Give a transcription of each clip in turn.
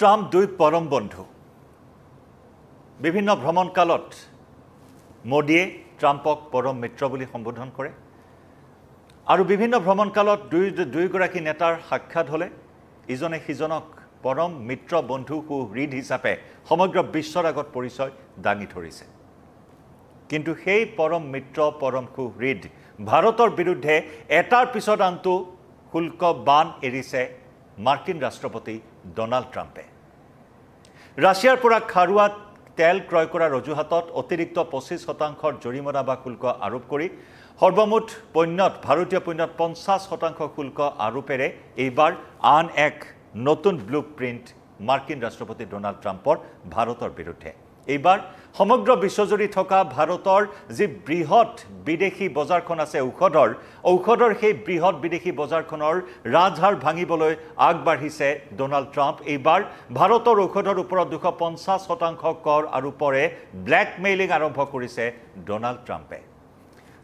Trump দুই পৰম বন্ধু বিভিন্ন ভ্ৰমণকালত মোদীয়ে ট্ৰাম্পক পৰম মিত্ৰ বুলি সম্বোধন কৰে আৰু বিভিন্ন ভ্ৰমণকালত দুইগৰাকী নেতাৰ সাক্ষাৎ হলে ইজনে সিজনক পৰম মিত্ৰ বন্ধু সুহৃদ হিচাপে সমগ্ৰ বিশ্বৰ আগত পৰিচয় দাঙি ধৰিছে কিন্তু সেই পৰম মিত্ৰ পৰম সুহৃদ ভাৰতৰ বিৰুদ্ধে এটাৰ পিছত আনটো শুল্ক বান এৰিছে মাৰ্কিন ৰাষ্ট্ৰপতি ডোনাল্ড ট্ৰাম্পে ৰাছিয়াৰ পৰা খাৰুৱা তেল ক্ৰয় কৰাৰ অজুহাতত অতিৰিক্ত 25% জৰিমনা বা শুল্ক আৰোপ কৰি সৰ্বমুঠ পণ্যত ভাৰতীয় পণ্যত 50% শুল্ক আৰোপেৰে এইবাৰ আন এক নতুন ব্লুপ্ৰিণ্ট মাৰ্কিন ৰাষ্ট্ৰপতি ডোনাল্ড ট্ৰাম্পৰ ভাৰতৰ বিৰুদ্ধে এইবাৰ সমগ্ৰ বিশ্বজুৰি থকা ভাৰতৰ যি বৃহৎ বিদেশী বজাৰখন আছে ঔষধৰ সেই বৃহৎ বিদেশী বজাৰখনৰ ৰাজহাড় ভাঙিবলৈ আগবাঢ়িছে ডোনাল্ড ট্ৰাম্প এইবাৰ ভাৰতৰ ঔষধৰ ওপৰত 250% কৰ আৰোপৰে ব্লেকমেইলিং আৰম্ভ কৰিছে ডোনাল্ড ট্ৰাম্পে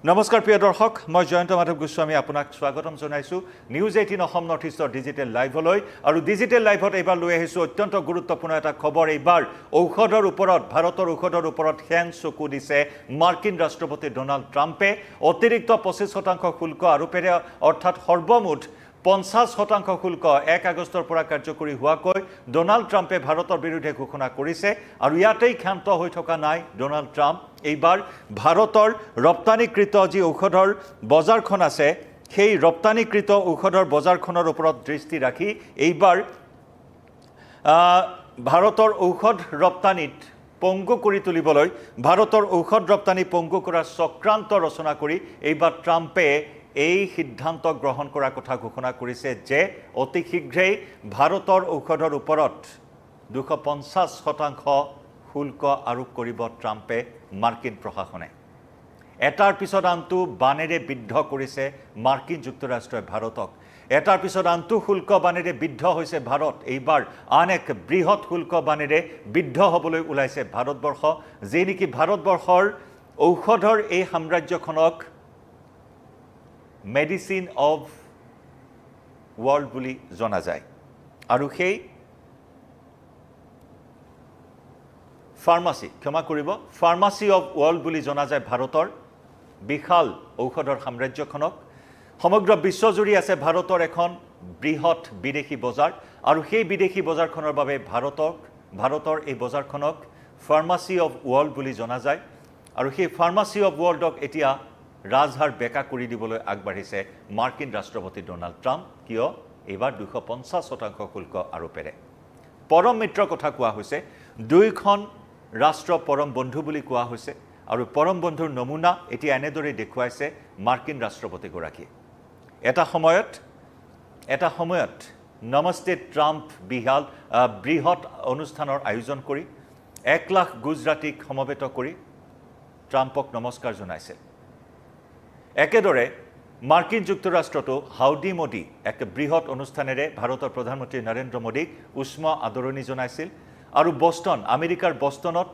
নমস্কাৰ প্ৰিয় দৰ্শক মই জয়ন্ত মাধৱ গোস্বামী আপোনাক স্বাগতম জনাইছো নিউজ 18 অসম নৰ্থ ইষ্টৰ ডিজিটেল লাইভলৈ আৰু ডিজিটেল লাইভত এইবাৰ লৈ আহিছো অত্যন্ত গুৰুত্বপূৰ্ণ এটা খবৰ এইবাৰ ঔষধৰ ওপৰত ভাৰতৰ ঔষধৰ ওপৰত হেন চকু দিছে মাৰ্কিন ৰাষ্ট্ৰপতি ডোনাল্ড ট্ৰাম্পে অতিৰিক্ত 25% শুল্ক আৰোপেৰে অৰ্থাৎ সৰ্বমুঠ 50% শুল্ক 1 আগষ্টৰ পৰা কাৰ্যকৰী হোৱাকৈ ডোনাল্ড ট্ৰাম্পে ভাৰতৰ বিৰুদ্ধে ঘোষণা কৰিছে আৰু ইয়াতেই ক্ষান্ত হৈ থকা নাই ডোনাল্ড ট্ৰাম্প এইবাৰ ভাৰতৰ ৰপ্তানিকৃত যি ঔষধৰ বজাৰখন আছে সেই ৰপ্তানিকৃত ঔষধৰ বজাৰখনৰ ওপৰত দৃষ্টি ৰাখি এইবাৰ ভাৰতৰ ঔষধ ৰপ্তানিত পংগু কৰি তুলিবলৈ ভাৰতৰ ঔষধ ৰপ্তানি পংগু কৰাৰ চক্ৰান্ত ৰচনা কৰি এইবাৰ ট্ৰাম্পে এই সিদ্ধান্ত গ্ৰহণ কৰাৰ কথা ঘোষণা কৰিছে যে অতি শীঘ্ৰেই ভাৰতৰ ঔষধৰ ওপৰত 250% শুল্ক আৰোপ কৰিব ট্ৰাম্পে মাৰ্কিন প্ৰশাসনে এটাৰ পিছত আনটো বানেৰে বিদ্ধ কৰিছে মাৰ্কিন যুক্তৰাষ্ট্ৰই ভাৰতক এটাৰ পিছত আনটো শুল্ক বানেৰে বিদ্ধ হৈছে ভাৰত এইবাৰ আন এক বৃহৎ শুল্ক বানেৰে বিদ্ধ হ'বলৈ ওলাইছে ভাৰতবৰ্ষ যে নেকি ভাৰতবৰ্ষৰ ঔষধৰ এই সাম্ৰাজ্যখনক মেডিচিন অফ ৱৰ্ল্ড বুলি জনা যায় আৰু সেই ফাৰ্মাসি অফ ৱৰ্ল্ড বুলি জনা যায় ভাৰতৰ বিশাল ঔষধৰ সাম্ৰাজ্যখনক সমগ্ৰ বিশ্বজুৰি আছে ভাৰতৰ এখন বৃহৎ বিদেশী বজাৰ আৰু সেই বিদেশী বজাৰখনৰ বাবে ভাৰতৰ এই বজাৰখনক ফাৰ্মাসি অফ ৱৰ্ল্ড বুলি জনা যায় আৰু সেই ফাৰ্মাসি অফ ৱৰ্ল্ডক এতিয়া ৰাজহাড় বেকা কৰি দিবলৈ আগবাঢ়িছে মাৰ্কিন ৰাষ্ট্ৰপতি ডোনাল্ড ট্ৰাম্প কিয় এইবাৰ 250% শুল্ক আৰোপেৰে পৰম মিত্ৰ কথা কোৱা হৈছে দুইখন ৰাষ্ট্ৰ পৰম বন্ধু বুলি কোৱা হৈছে আৰু পৰম বন্ধুৰ নমুনা এতিয়া এনেদৰে দেখুৱাইছে মাৰ্কিন ৰাষ্ট্ৰপতিগৰাকীয়ে এটা সময়ত নমস্তে ট্ৰাম্প বৃহৎ অনুষ্ঠানৰ আয়োজন কৰি 1 লাখ গুজৰাটীক সমবেত কৰি ট্ৰাম্পক নমস্কাৰ জনাইছিল একেদৰে মাৰ্কিন যুক্তৰাষ্ট্ৰতো হাউডি মোদী এক বৃহৎ অনুষ্ঠানেৰে ভাৰতৰ প্ৰধানমন্ত্ৰী নৰেন্দ্ৰ মোদীক উষ্ম আদৰণি জনাইছিল আৰু আমেৰিকাৰ বষ্টনত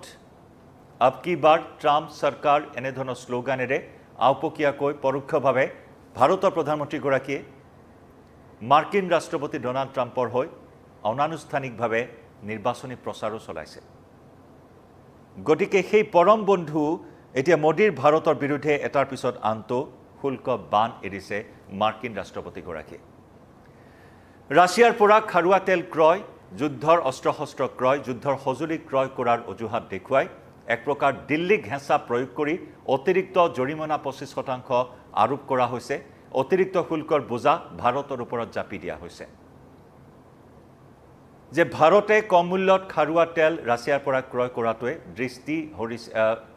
আব কি বাৰ ট্ৰাম্প চৰকাৰ এনেধৰণৰ শ্লোগানেৰে আওপকীয়াকৈ পৰোক্ষভাৱে ভাৰতৰ প্ৰধানমন্ত্ৰীগৰাকীয়ে মাৰ্কিন ৰাষ্ট্ৰপতি ডোনাল্ড ট্ৰাম্পৰ হৈ অনানুষ্ঠানিকভাৱে নিৰ্বাচনী প্ৰচাৰো চলাইছে গতিকে সেই পৰম বন্ধু এতিয়া মোদীৰ ভাৰতৰ বিৰুদ্ধে এটাৰ পিছত আনটো শুল্ক বান এৰিছে মাৰ্কিন ৰাষ্ট্ৰপতিগৰাকীয়ে ৰাছিয়াৰ পৰা খাৰুৱা তেল ক্ৰয় যুদ্ধৰ অস্ত্ৰ-শস্ত্ৰ ক্ৰয় যুদ্ধৰ সঁজুলি ক্ৰয় কৰাৰ অজুহাত দেখুৱাই এক প্ৰকাৰ দিল্লীক হেঁচা প্ৰয়োগ কৰি অতিৰিক্ত জৰিমনা 25% আৰোপ কৰা হৈছে অতিৰিক্ত শুল্কৰ বোজা ভাৰতৰ ওপৰত জাপি দিয়া হৈছে যে ভাৰতে কম মূল্যত খাৰুৱা তেল ৰাছিয়াৰ পৰা ক্ৰয় কৰাটোৱে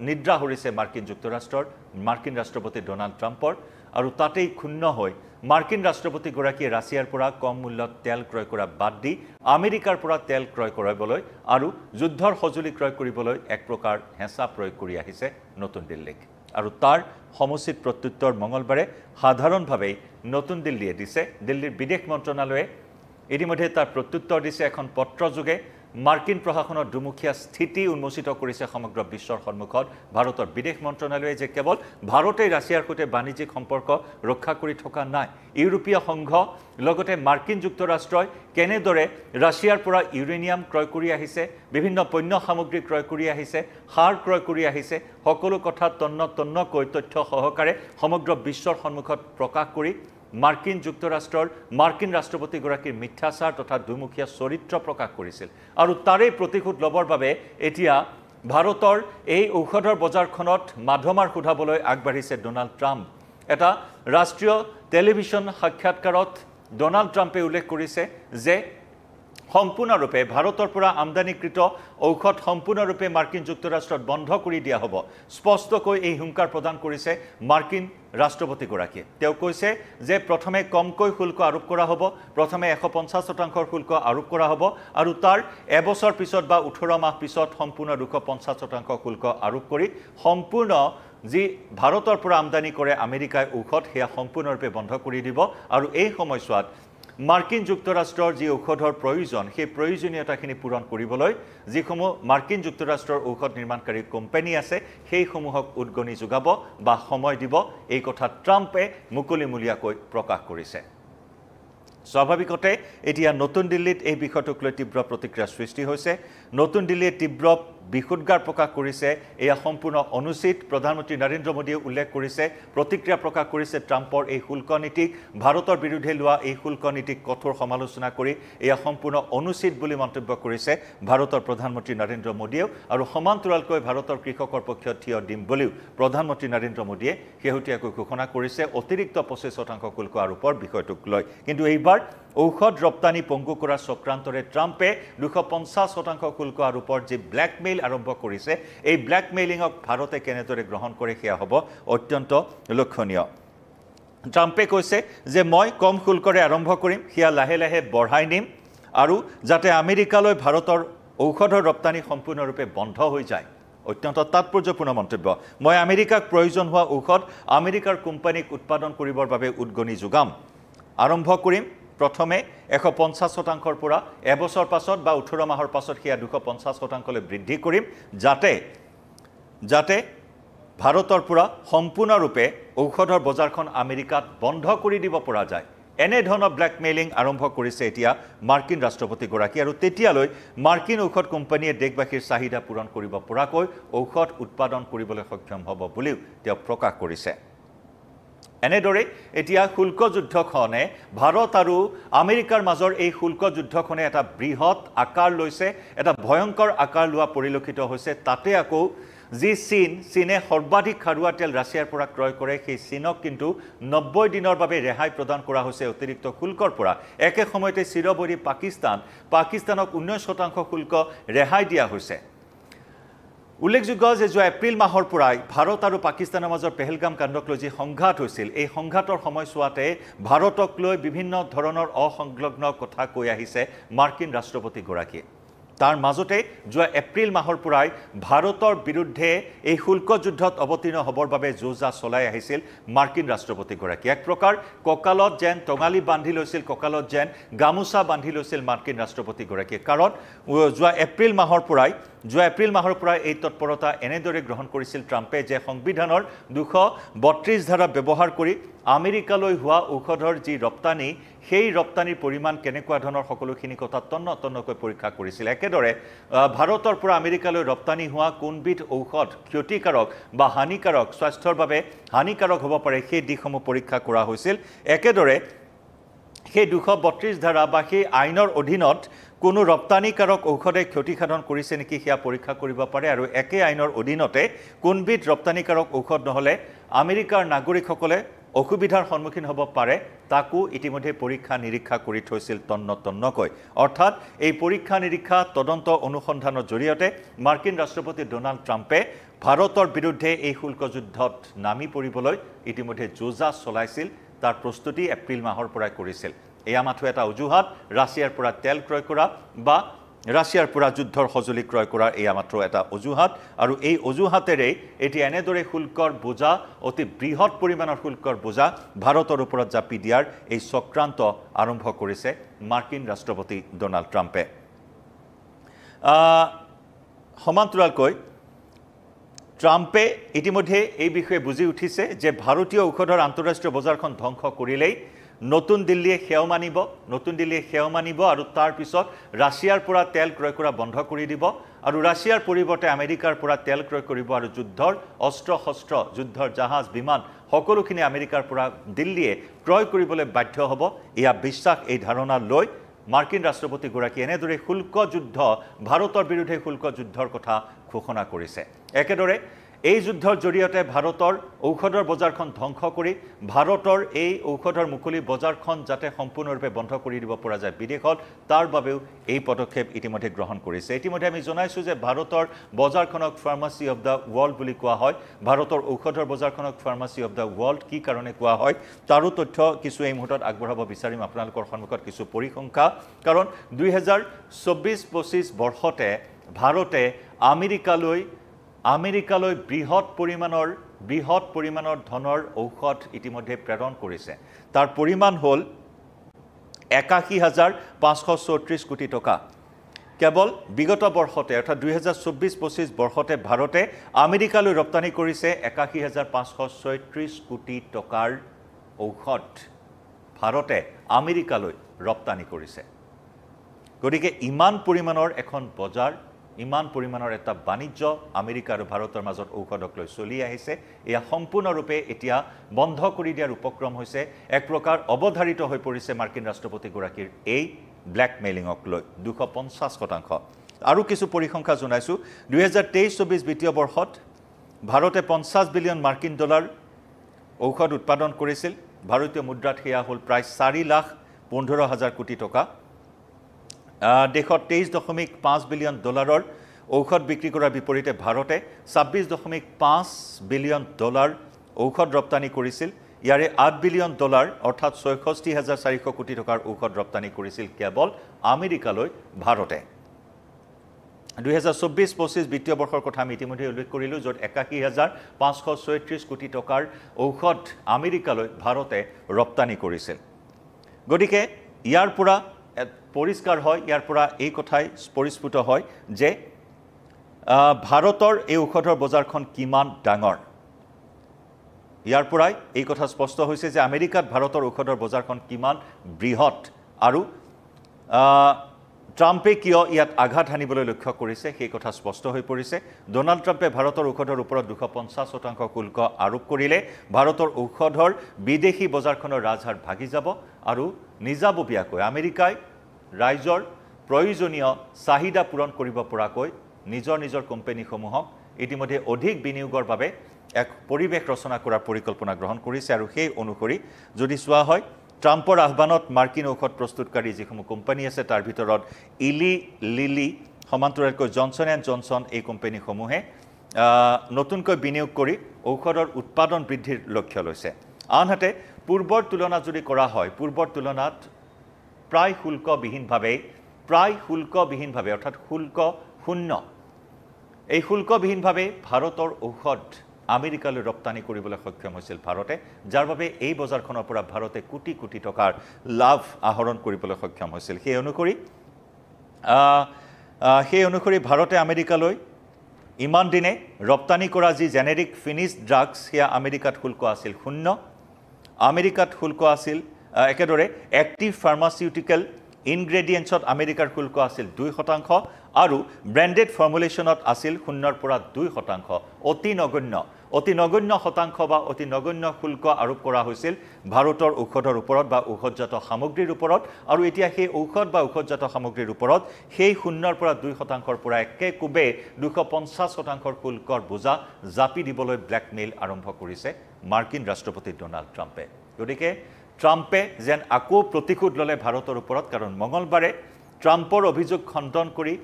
নিদ্ৰা হৰিছে মাৰ্কিন ৰাষ্ট্ৰপতি ডোনাল্ড ট্ৰাম্পৰ আৰু তাতেই ক্ষুণ্ণ হৈ মাৰ্কিন ৰাষ্ট্ৰপতিগৰাকীয়ে ৰাছিয়াৰ পৰা কম মূল্যত তেল ক্ৰয় কৰা বাদ দি আমেৰিকাৰ পৰা তেল ক্ৰয় কৰিবলৈ আৰু যুদ্ধৰ সঁজুলি ক্ৰয় কৰিবলৈ এক প্ৰকাৰ হেঁচা প্ৰয়োগ কৰি আহিছে নতুন দিল্লীক আৰু তাৰ সমুচিত প্ৰত্যুত্তৰ মঙলবাৰে সাধাৰণভাৱে নতুন দিল্লীয়ে দিছে দিল্লীৰ বিদেশ মন্ত্ৰণালয়ে ইতিমধ্যে তাৰ প্ৰত্যুত্তৰ দিছে এখন পত্ৰযোগে মাৰ্কিন প্ৰশাসনৰ দুমুখীয়া স্থিতি উন্মোচিত কৰিছে সমগ্ৰ বিশ্বৰ সন্মুখত ভাৰতৰ বিদেশ মন্ত্ৰণালয়ে যে কেৱল ভাৰতেই ৰাছিয়াৰ সৈতে বাণিজ্যিক সম্পৰ্ক ৰক্ষা কৰি থকা নাই ইউৰোপীয় সংঘ লগতে মাৰ্কিন যুক্তৰাষ্ট্ৰই কেনেদৰে ৰাছিয়াৰ পৰা ইউৰেনিয়াম ক্ৰয় কৰি আহিছে বিভিন্ন পণ্য সামগ্ৰী ক্ৰয় কৰি আহিছে সাৰ ক্ৰয় কৰি আহিছে সকলো কথা তন্নকৈ তথ্য সহকাৰে সমগ্ৰ বিশ্বৰ সন্মুখত প্ৰকাশ কৰি মাৰ্কিন যুক্তৰাষ্ট্ৰৰ মাৰ্কিন ৰাষ্ট্ৰপতিগৰাকীৰ মিথ্যাচাৰ তথা দুমুখীয়া চৰিত্ৰ প্ৰকাশ কৰিছিল আৰু তাৰে প্ৰতিশোধ ল'বৰ বাবে এতিয়া ভাৰতৰ এই ঔষধৰ বজাৰখনত মাধমাৰ সোধাবলৈ আগবাঢ়িছে ডোনাল্ড ট্ৰাম্প এটা ৰাষ্ট্ৰীয় টেলিভিছন সাক্ষাৎকাৰত ডোনাল্ড ট্ৰাম্পে উল্লেখ কৰিছে যে সম্পূৰ্ণৰূপে ভাৰতৰ পৰা আমদানিকৃত ঔষধ সম্পূৰ্ণৰূপে মাৰ্কিন যুক্তৰাষ্ট্ৰত বন্ধ কৰি দিয়া হ'ব স্পষ্টকৈ এই হুংকাৰ প্ৰদান কৰিছে মাৰ্কিন ৰাষ্ট্ৰপতিগৰাকীয়ে তেওঁ কৈছে যে প্ৰথমে কমকৈ শুল্ক আৰোপ কৰা হ'ব প্ৰথমে 150% শুল্ক আৰোপ কৰা হ'ব আৰু তাৰ এবছৰ পিছত বা 18 মাহ পিছত সম্পূৰ্ণ 250% শুল্ক আৰোপ কৰি সম্পূৰ্ণ যি ভাৰতৰ পৰা আমদানি কৰে আমেৰিকাই ঔষধ সেয়া সম্পূৰ্ণৰূপে বন্ধ কৰি দিব আৰু এই সময়ছোৱাত মাৰ্কিন যুক্তৰাষ্ট্ৰৰ যি ঔষধৰ প্ৰয়োজন সেই প্ৰয়োজনীয়তাখিনি পূৰণ কৰিবলৈ যিসমূহ মাৰ্কিন যুক্তৰাষ্ট্ৰৰ ঔষধ নিৰ্মাণকাৰী কোম্পানী আছে সেইসমূহক উদগনি যোগাব বা সময় দিব এই কথা ট্ৰাম্পে মুকলিমূলীয়াকৈ প্ৰকাশ কৰিছে স্বাভাৱিকতে এতিয়া নতুন দিল্লীত এই বিষয়টোক লৈ তীব্ৰ প্ৰতিক্ৰিয়া সৃষ্টি হৈছে নতুন দিল্লীয়ে তীব্ৰ বিশুদ্ধাৰ প্ৰকাশ কৰিছে এয়া সম্পূৰ্ণ অনুচিত প্ৰধানমন্ত্ৰী নৰেন্দ্ৰ মোদীয়ে উল্লেখ কৰিছে প্ৰতিক্ৰিয়া প্ৰকাশ কৰিছে ট্ৰাম্পৰ এই শুল্ক নীতিক ভাৰতৰ বিৰুদ্ধে লোৱা এই শুল্ক নীতিক কঠোৰ সমালোচনা কৰি এয়া সম্পূৰ্ণ অনুচিত বুলি মন্তব্য কৰিছে ভাৰতৰ প্ৰধানমন্ত্ৰী নৰেন্দ্ৰ মোদীয়েও আৰু সমান্তৰালকৈ ভাৰতৰ কৃষকৰ পক্ষত থিয় দিম বুলিও প্ৰধানমন্ত্ৰী নৰেন্দ্ৰ মোদীয়ে শেহতীয়াকৈ ঘোষণা কৰিছে অতিৰিক্ত 25% শুল্ক আৰোপৰ বিষয়টোক লৈ কিন্তু এইবাৰ ঔষধ ৰপ্তানি পংগু কৰাৰ চক্ৰান্তৰে ট্ৰাম্পে 250% শুল্ক আৰোপৰ যি ব্লেকমেইল আৰম্ভ কৰিছে এই ব্লেকমেইলিঙক ভাৰতে কেনেদৰে গ্ৰহণ কৰে সেয়া হ'ব অত্যন্ত লক্ষণীয় ট্ৰাম্পে কৈছে যে মই কম শুল্কৰে আৰম্ভ কৰিম সেয়া লাহে লাহে বঢ়াই নিম আৰু যাতে আমেৰিকালৈ ভাৰতৰ ঔষধৰ ৰপ্তানি সম্পূৰ্ণৰূপে বন্ধ হৈ যায় অত্যন্ত তাৎপৰ্যপূৰ্ণ মন্তব্য মই আমেৰিকাক প্ৰয়োজন হোৱা ঔষধ আমেৰিকাৰ কোম্পানীক উৎপাদন কৰিবৰ বাবে উদগনি যোগাম আৰম্ভ কৰিম প্ৰথমে 150%ৰ পৰা এবছৰ পাছত বা 18 মাহৰ পাছত সেয়া 250%লৈ বৃদ্ধি কৰিম যাতে ভাৰতৰ পৰা সম্পূৰ্ণৰূপে ঔষধৰ বজাৰখন আমেৰিকাত বন্ধ কৰি দিব পৰা যায় এনে ধৰণৰ ব্লেকমেইলিং আৰম্ভ কৰিছে এতিয়া মাৰ্কিন ৰাষ্ট্ৰপতিগৰাকী আৰু তেতিয়ালৈ মাৰ্কিন ঔষধ কোম্পানীয়ে দেশবাসীৰ চাহিদা পূৰণ কৰিব পৰাকৈ ঔষধ উৎপাদন কৰিবলৈ সক্ষম হ'ব বুলিও তেওঁ প্ৰকাশ কৰিছে এনেদৰে এতিয়া শুল্ক যুদ্ধখনে ভাৰত আৰু আমেৰিকাৰ মাজৰ এই শুল্ক যুদ্ধখনে এটা বৃহৎ আকাৰ লৈছে এটা ভয়ংকৰ আকাৰ লোৱা পৰিলক্ষিত হৈছে তাতে আকৌ যি চীনে সৰ্বাধিক খাৰুৱা তেল ৰাছিয়াৰ পৰা ক্ৰয় কৰে সেই চীনক কিন্তু 90 দিনৰ বাবে ৰেহাই প্ৰদান কৰা হৈছে অতিৰিক্ত শুল্কৰ পৰা একে সময়তে চিৰবৈৰী পাকিস্তানক 19% শুল্ক ৰেহাই দিয়া হৈছে উল্লেখযোগ্য যে যোৱা এপ্ৰিল মাহৰ পৰাই ভাৰত আৰু পাকিস্তানৰ মাজৰ পেহেলগাম কাণ্ডক লৈ যি সংঘাত হৈছিল এই সংঘাতৰ সময়ছোৱাতে ভাৰতক লৈ বিভিন্ন ধৰণৰ অসংলগ্ন কথা কৈ আহিছে মাৰ্কিন ৰাষ্ট্ৰপতিগৰাকীয়ে তাৰ মাজতে যোৱা এপ্ৰিল মাহৰ পৰাই ভাৰতৰ বিৰুদ্ধে এই শুল্ক যুদ্ধত অৱতীৰ্ণ হ'বৰ বাবে যোজা চলাই আহিছিল মাৰ্কিন ৰাষ্ট্ৰপতিগৰাকী এক প্ৰকাৰ ককালত যেন টঙালি বান্ধি লৈছিল ককালত যেন গামোচা বান্ধি লৈছিল মাৰ্কিন ৰাষ্ট্ৰপতিগৰাকীয়ে কাৰণ যোৱা এপ্ৰিল মাহৰ পৰাই এই তৎপৰতা এনেদৰে গ্ৰহণ কৰিছিল ট্ৰাম্পে যে সংবিধানৰ 232 ধাৰা ব্যৱহাৰ কৰি আমেৰিকালৈ হোৱা ঔষধৰ যি ৰপ্তানি সেই ৰপ্তানিৰ পৰিমাণ কেনেকুৱা ধৰণৰ সকলোখিনি কথা তন্নকৈ পৰীক্ষা কৰিছিল একেদৰে ভাৰতৰ পৰা আমেৰিকালৈ ৰপ্তানি হোৱা কোনবিধ ঔষধ ক্ষতিকাৰক বা হানিকাৰক স্বাস্থ্যৰ বাবে হানিকাৰক হ'ব পাৰে সেই দিশসমূহ পৰীক্ষা কৰা হৈছিল একেদৰে সেই 232 ধাৰা বা সেই আইনৰ অধীনত কোনো ৰপ্তানিকাৰক ঔষধে ক্ষতিসাধন কৰিছে নেকি সেয়া পৰীক্ষা কৰিব পাৰে আৰু একে আইনৰ অধীনতে কোনবিধ ৰপ্তানিকাৰক ঔষধ নহলে আমেৰিকাৰ নাগৰিকসকলে অসুবিধাৰ সন্মুখীন হ'ব পাৰে তাকো ইতিমধ্যে পৰীক্ষা নিৰীক্ষা কৰি থৈছিল তন্নকৈ অৰ্থাৎ এই পৰীক্ষা নিৰীক্ষা তদন্ত অনুসন্ধানৰ জৰিয়তে মাৰ্কিন ৰাষ্ট্ৰপতি ডোনাল্ড ট্ৰাম্পে ভাৰতৰ বিৰুদ্ধে এই শুল্ক যুদ্ধত নামি পৰিবলৈ ইতিমধ্যে যোজা চলাইছিল তাৰ প্ৰস্তুতি এপ্ৰিল মাহৰ পৰাই কৰিছিল এয়া মাথো এটা অজুহাত ৰাছিয়াৰ পৰা তেল ক্ৰয় কৰা বা ৰাছিয়াৰ পৰা যুদ্ধৰ সঁজুলি ক্ৰয় কৰাৰ এয়া মাত্ৰ এটা অজুহাত আৰু এই অজুহাতেৰে এতিয়া এনেদৰে শুল্কৰ বোজা অতি বৃহৎ পৰিমাণৰ শুল্কৰ বোজা ভাৰতৰ ওপৰত জাপি দিয়াৰ এই চক্ৰান্ত আৰম্ভ কৰিছে মাৰ্কিন ৰাষ্ট্ৰপতি ডোনাল্ড ট্ৰাম্পে সমান্তৰালকৈ ট্ৰাম্পে ইতিমধ্যে এই বিষয়ে বুজি উঠিছে যে ভাৰতীয় ঔষধৰ আন্তঃৰাষ্ট্ৰীয় বজাৰখন ধ্বংস কৰিলেই নতুন দিল্লীয়ে সেৱ মানিব আৰু তাৰ পিছত ৰাছিয়াৰ পৰা তেল ক্ৰয় কৰা বন্ধ কৰি দিব আৰু ৰাছিয়াৰ পৰিৱৰ্তে আমেৰিকাৰ পৰা তেল ক্ৰয় কৰিব আৰু যুদ্ধৰ অস্ত্ৰ-শস্ত্ৰ যুদ্ধৰ জাহাজ বিমান সকলোখিনি আমেৰিকাৰ পৰা দিল্লীয়ে ক্ৰয় কৰিবলৈ বাধ্য হ'ব ইয়া বিশ্বাস এই ধাৰণা লৈ মাৰ্কিন ৰাষ্ট্ৰপতিগৰাকী এনেদৰে শুল্ক যুদ্ধ ভাৰতৰ বিৰুদ্ধে শুল্ক যুদ্ধৰ কথা ঘোষণা কৰিছে একেদৰে এই যুদ্ধৰ জৰিয়তে ভাৰতৰ ঔষধৰ বজাৰখন ধ্বংস কৰি ভাৰতৰ এই ঔষধৰ মুকলি বজাৰখন যাতে সম্পূৰ্ণৰূপে বন্ধ কৰি দিব পৰা যায় বিদেশত তাৰ বাবেও এই পদক্ষেপ ইতিমধ্যে গ্ৰহণ কৰিছে ইতিমধ্যে আমি জনাইছো যে ভাৰতৰ বজাৰখনক ফাৰ্মাসি অফ দা ওয়াৰ্ল্ড বুলি কোৱা হয় ভাৰতৰ ঔষধৰ বজাৰখনক ফাৰ্মাসি অফ দা ওয়াৰ্ল্ড কি কাৰণে কোৱা হয় তাৰো তথ্য কিছু এই মুহূৰ্তত আগবঢ়াব বিচাৰিম আপোনালোকৰ সন্মুখত কিছু পৰিসংখ্যা কাৰণ 2024-25 বৰ্ষতে ভাৰতে আমেৰিকালৈ বৃহৎ পৰিমাণৰ ধনৰ ঔষধ ইতিমধ্যে প্ৰেৰণ কৰিছে তাৰ পৰিমাণ হ'ল ৮১,৫৩৪ কোটি টকা কেৱল বিগত বৰ্ষতে অৰ্থাৎ 2024-25 বৰ্ষতে ভাৰতে আমেৰিকালৈ ৰপ্তানি কৰিছে ৮১,৫৩৬ কোটি টকাৰ ঔষধ ভাৰতে আমেৰিকালৈ ৰপ্তানি কৰিছে গতিকে ইমান পৰিমাণৰ এখন বজাৰ ইমান পৰিমাণৰ এটা বাণিজ্য আমেৰিকা আৰু ভাৰতৰ মাজত ঔষধক লৈ চলি আহিছে এয়া সম্পূৰ্ণৰূপে এতিয়া বন্ধ কৰি দিয়াৰ উপক্ৰম হৈছে এক প্ৰকাৰ অৱধাৰিত হৈ পৰিছে মাৰ্কিন ৰাষ্ট্ৰপতিগৰাকীৰ এই ব্লেকমেইলিঙক লৈ 250% আৰু কিছু পৰিসংখ্যা জনাইছো 2023-24 বিত্তীয় বৰ্ষত ভাৰতে 50 বিলিয়ন মাৰ্কিন ডলাৰ ঔষধ উৎপাদন কৰিছিল ভাৰতীয় মুদ্ৰাত সেয়া হ'ল প্ৰায় 4,15,000 কোটি টকা দেশত 23.5 বিলিয়ন ডলাৰৰ ঔষধ বিক্ৰী কৰাৰ বিপৰীতে ভাৰতে 26.5 বিলিয়ন ডলাৰ ঔষধ ৰপ্তানি কৰিছিল ইয়াৰে 8 বিলিয়ন ডলাৰ অৰ্থাৎ 66,400 কোটি টকাৰ ঔষধ ৰপ্তানি কৰিছিল কেৱল আমেৰিকালৈ ভাৰতে 2024-25 বিত্তীয় বৰ্ষৰ কথা আমি ইতিমধ্যে উল্লেখ কৰিলো য'ত 81,536 কোটি টকাৰ ঔষধ আমেৰিকালৈ ভাৰতে ৰপ্তানি কৰিছিল গতিকে ইয়াৰ পৰা পৰিষ্কাৰ হয় ইয়াৰ পৰা এই কথাই পৰিস্ফুট হয় যে ভাৰতৰ এই ঔষধৰ বজাৰখন কিমান ডাঙৰ ইয়াৰ পৰাই এই কথা স্পষ্ট হৈছে যে আমেৰিকাত ভাৰতৰ ঔষধৰ বজাৰখন কিমান বৃহৎ আৰু ট্ৰাম্পে কিয় ইয়াত আঘাত হানিবলৈ লক্ষ্য কৰিছে সেই কথা স্পষ্ট হৈ পৰিছে ডোনাল্ড ট্ৰাম্পে ভাৰতৰ ঔষধৰ ওপৰত 250% শুল্ক আৰোপ কৰিলে ভাৰতৰ ঔষধৰ বিদেশী বজাৰখনৰ ৰাজহাড় ভাগি যাব আৰু নিজাববীয়াকৈ আমেৰিকাই ৰাইজৰ প্ৰয়োজনীয় চাহিদা পূৰণ কৰিব পৰাকৈ নিজৰ কোম্পানীসমূহক ইতিমধ্যে অধিক বিনিয়োগৰ বাবে এক পৰিৱেশ ৰচনা কৰাৰ পৰিকল্পনা গ্ৰহণ কৰিছে আৰু সেই অনুসৰি যদি চোৱা হয় ট্ৰাম্পৰ আহ্বানত মাৰ্কিন ঔষধ প্ৰস্তুতকাৰী যিসমূহ কোম্পানী আছে তাৰ ভিতৰত ইলি লিলি সমান্তৰালকৈ জনসন এণ্ড জনসন এই কোম্পানীসমূহে নতুনকৈ বিনিয়োগ কৰি ঔষধৰ উৎপাদন বৃদ্ধিৰ লক্ষ্য লৈছে আনহাতে পূৰ্বৰ তুলনাত যদি কৰা হয় পূৰ্বৰ তুলনাত প্ৰায় শুল্কবিহীনভাৱে অৰ্থাৎ শুল্ক শূন্য এই শুল্কবিহীনভাৱে ভাৰতৰ ঔষধ আমেৰিকালৈ ৰপ্তানি কৰিবলৈ সক্ষম হৈছিল ভাৰতে যাৰ বাবে এই বজাৰখনৰ পৰা ভাৰতে কোটি কোটি টকাৰ লাভ আহৰণ কৰিবলৈ সক্ষম হৈছিল সেই অনুসৰি ভাৰতে আমেৰিকালৈ ইমান দিনে ৰপ্তানি কৰা যি জেনেৰিক ফিনিছ ড্ৰাগছ সেয়া আমেৰিকাত শুল্ক আছিল শূন্য আমেৰিকাত শুল্ক আছিল একেদৰে এক্টিভ ফাৰ্মাচিউটিকেল ইনগ্ৰেডিয়েন্টছত আমেৰিকাৰ শুল্ক আছিল 2% আৰু ব্ৰেণ্ডেড ফৰ্মুলেশ্যনত আছিল 0 পৰা 2% অতি নগণ্য শতাংশ বা অতি নগণ্য শুল্ক আৰোপ কৰা হৈছিল ভাৰতৰ ঔষধৰ ওপৰত বা ঔষধজাত সামগ্ৰীৰ ওপৰত আৰু এতিয়া সেই ঔষধ বা ঔষধজাত সামগ্ৰীৰ ওপৰত সেই 0 পৰা 2%ৰ পৰা একেকোবে 250%ৰ শুল্কৰ বোজা জাপি দিবলৈ ব্লেকমেইল আৰম্ভ কৰিছে মাৰ্কিন ৰাষ্ট্ৰপতি ডোনাল্ড ট্ৰাম্পে গতিকে ট্ৰাম্পে যেন আকৌ প্ৰতিশোধ ল'লে ভাৰতৰ ওপৰত কাৰণ মঙলবাৰে ট্ৰাম্পৰ অভিযোগ খণ্ডন কৰি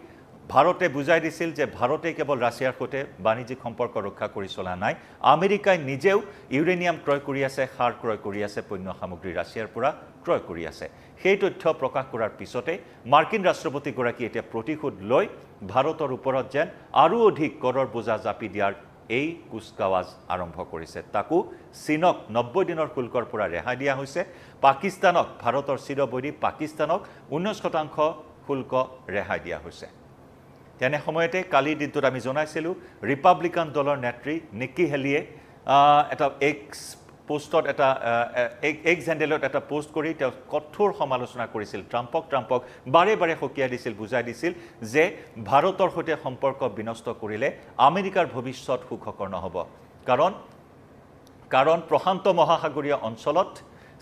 ভাৰতে বুজাই দিছিল যে ভাৰতে কেৱল ৰাছিয়াৰ সৈতে বাণিজ্যিক সম্পৰ্ক ৰক্ষা কৰি চলা নাই আমেৰিকাই নিজেও ইউৰেনিয়াম ক্ৰয় কৰি আছে সাৰ ক্ৰয় কৰি আছে পণ্য সামগ্ৰী ৰাছিয়াৰ পৰা ক্ৰয় কৰি আছে সেই তথ্য প্ৰকাশ কৰাৰ পিছতে মাৰ্কিন ৰাষ্ট্ৰপতিগৰাকী এতিয়া প্ৰতিশোধ লৈ ভাৰতৰ ওপৰত যেন আৰু অধিক কৰৰ বোজা জাপি দিয়াৰ এই কুচকাৱাজ আৰম্ভ কৰিছে তাকো চীনক 90 দিনৰ শুল্কৰ পৰা ৰেহাই দিয়া হৈছে পাকিস্তানক ভাৰতৰ চিৰবৈৰী পাকিস্তানক 19% শুল্ক ৰেহাই দিয়া হৈছে তেনে সময়তে কালি দিনটোত আমি জনাইছিলোঁ ৰিপাব্লিকান দলৰ নেত্ৰী নিকি হেলিয়ে এটা এক্স পোষ্টত এটা এক্স হেণ্ডেলত এটা পোষ্ট কৰি তেওঁ কঠোৰ সমালোচনা কৰিছিল ট্ৰাম্পক বাৰে বাৰে সকীয়াই দিছিল বুজাই দিছিল যে ভাৰতৰ সৈতে সম্পৰ্ক বিনষ্ট কৰিলে আমেৰিকাৰ ভৱিষ্যত সুখকৰ নহ'ব কাৰণ প্ৰশান্ত মহাসাগৰীয় অঞ্চলত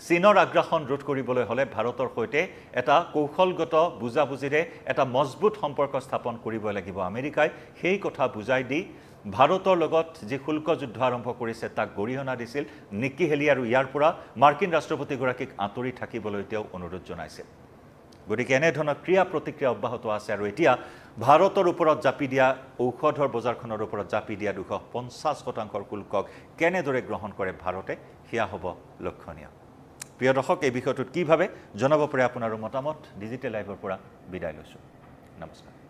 চীনৰ আগ্ৰাসন ৰোধ কৰিবলৈ হ'লে ভাৰতৰ সৈতে এটা কৌশলগত বুজাবুজিৰে এটা মজবুত সম্পৰ্ক স্থাপন কৰিব লাগিব আমেৰিকাই সেই কথা বুজাই দি ভাৰতৰ লগত যি শুল্ক যুদ্ধ আৰম্ভ কৰিছে তাক গৰিহণা দিছিল নিকি হেলি আৰু ইয়াৰ পৰা মাৰ্কিন ৰাষ্ট্ৰপতিগৰাকীক আঁতৰি থাকিবলৈ তেওঁ অনুৰোধ জনাইছে গতিকে এনেধৰণৰ ক্ৰিয়া প্ৰতিক্ৰিয়া অব্যাহত আছে আৰু এতিয়া ভাৰতৰ ওপৰত জাপি দিয়া ঔষধৰ বজাৰখনৰ ওপৰত জাপি দিয়া 250% শুল্কক কেনেদৰে গ্ৰহণ কৰে ভাৰতে সেয়া হ'ব লক্ষণীয় প্ৰিয় দৰ্শক এই বিষয়টোত কি ভাবে জনাব পাৰে আপোনাৰ মতামত ডিজিটেল লাইভৰ পৰা বিদায় লৈছোঁ নমস্কাৰ